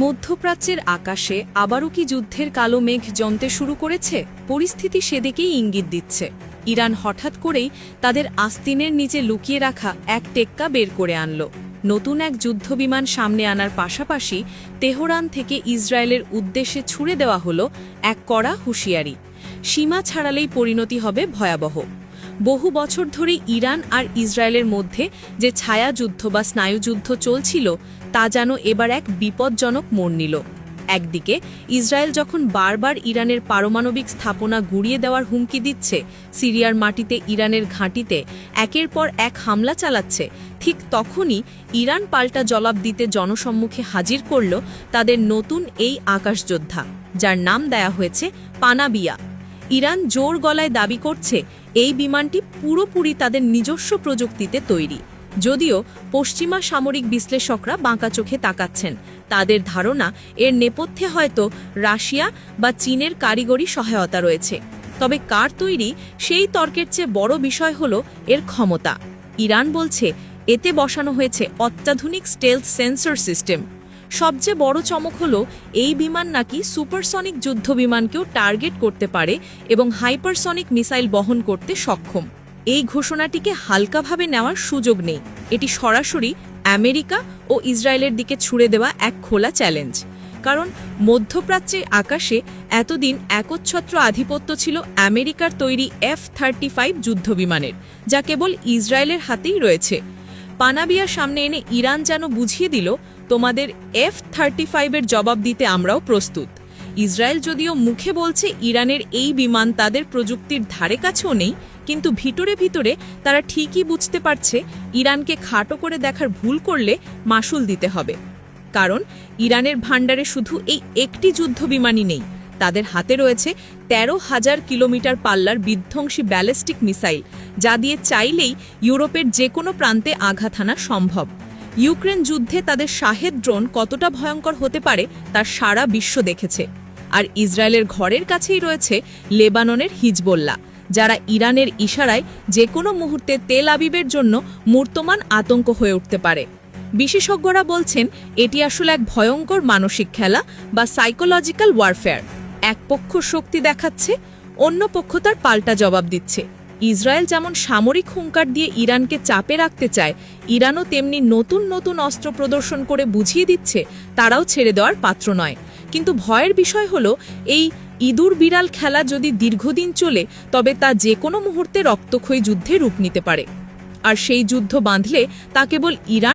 মধ্যপ্রাচ্যের আকাশে আবারও কি যুদ্ধের কালো মেঘ জমতে শুরু করেছে? পরিস্থিতি সেদিকেই ইঙ্গিত দিচ্ছে। ইরান হঠাৎ করেই তাদের আস্তিনের নিচে লুকিয়ে রাখা এক টেক্কা বের করে আনল। নতুন এক যুদ্ধবিমান সামনে আনার পাশাপাশি তেহরান থেকে ইসরায়েলের উদ্দেশ্যে ছুড়ে দেওয়া হলো এক কড়া হুঁশিয়ারি। সীমা ছাড়ালেই পরিণতি হবে ভয়াবহ। বহু বছর ধরেই ইরান আর ইসরায়েলের মধ্যে যে ছায়াযুদ্ধ বা স্নায়ুযুদ্ধ চলছিল তা যেন এবার এক বিপজ্জনক মোড় নিল। একদিকে ইসরায়েল যখন বারবার ইরানের পারমাণবিক স্থাপনা গুঁড়িয়ে দেওয়ার হুমকি দিচ্ছে, সিরিয়ার মাটিতে ইরানের ঘাঁটিতে একের পর এক হামলা চালাচ্ছে, ঠিক তখনই ইরান পাল্টা জবাব দিতে জনসম্মুখে হাজির করল তাদের নতুন এই আকাশযোদ্ধা, যার নাম দেয়া হয়েছে পানাবিয়া। ইরান জোর গলায় দাবি করছে এই বিমানটি পুরোপুরি তাদের নিজস্ব প্রযুক্তিতে তৈরি। যদিও পশ্চিমা সামরিক বিশ্লেষকরা বাঁকা চোখে তাকাচ্ছেন। তাদের ধারণা এর নেপথ্যে হয়তো রাশিয়া বা চীনের কারিগরি সহায়তা রয়েছে। তবে কার তৈরি সেই তর্কের চেয়ে বড় বিষয় হল এর ক্ষমতা। ইরান বলছে এতে বসানো হয়েছে অত্যাধুনিক স্টেলথ সেন্সর সিস্টেম। সবচেয়ে বড় চমক হলো এই বিমান নাকি সুপারসনিক যুদ্ধবিমানকেও টার্গেট করতে পারে এবং হাইপারসনিক মিসাইল বহন করতে সক্ষম। এই ঘোষণাটিকে হালকাভাবে নেওয়ার সুযোগ নেই। এটি সরাসরি আমেরিকা ও ইসরায়েলের দিকে ছুড়ে দেওয়া এক খোলা চ্যালেঞ্জ। কারণ মধ্যপ্রাচ্যের আকাশে এতদিন একচ্ছত্র আধিপত্য ছিল আমেরিকার তৈরি F-35 যুদ্ধবিমানের, যা কেবল ইসরায়েলের হাতেই রয়েছে। পানাবিয়ার সামনে এনে ইরান যেন বুঝিয়ে দিল, তোমাদের F-35-এর জবাব দিতে আমরাও প্রস্তুত। ইসরায়েল যদিও মুখে বলছে ইরানের এই বিমান তাদের প্রযুক্তির ধারে কাছেও নেই, কিন্তু ভিতরে ভিতরে তারা ঠিকই বুঝতে পারছে ইরানকে খাটো করে দেখার ভুল করলে মাসুল দিতে হবে। কারণ ইরানের ভাণ্ডারে শুধু এই একটি যুদ্ধবিমানই নেই, তাদের হাতে রয়েছে 13,000 কিলোমিটার পাল্লার বিধ্বংসী ব্যালিস্টিক মিসাইল, যা দিয়ে চাইলেই ইউরোপের যে কোনো প্রান্তে আঘাত হানা সম্ভব। ইউক্রেন যুদ্ধে তাদের শাহেদ ড্রোন কতটা ভয়ঙ্কর হতে পারে তা সারা বিশ্ব দেখেছে। আর ইসরায়েলের ঘরের কাছেই রয়েছে লেবাননের হিজবোল্লাহ, যারা ইরানের ইশারায় যে কোনো মুহূর্তে তেল আবিবের জন্য মূর্তমান আতঙ্ক হয়ে উঠতে পারে। বিশেষজ্ঞরা বলছেন এটি আসলে এক ভয়ঙ্কর মানসিক খেলা বা সাইকোলজিক্যাল ওয়ারফেয়ার। এক পক্ষ শক্তি দেখাচ্ছে, অন্য পক্ষ তার পাল্টা জবাব দিচ্ছে। ইসরায়েল যেমন সামরিক হুঙ্কার দিয়ে ইরানকে চাপে রাখতে চায়, ইরানও তেমনি নতুন নতুন অস্ত্র প্রদর্শন করে বুঝিয়ে দিচ্ছে তারাও ছেড়ে দেওয়ার পাত্র নয়। কিন্তু ভয়ের বিষয় হলো, এই ইঁদুর বিড়াল খেলা যদি দীর্ঘদিন চলে তবে তা যে কোনো মুহূর্তে রক্তক্ষয়ী যুদ্ধে রূপ নিতে পারে। আর সেই যুদ্ধ বাঁধলে তা কেবল ইরান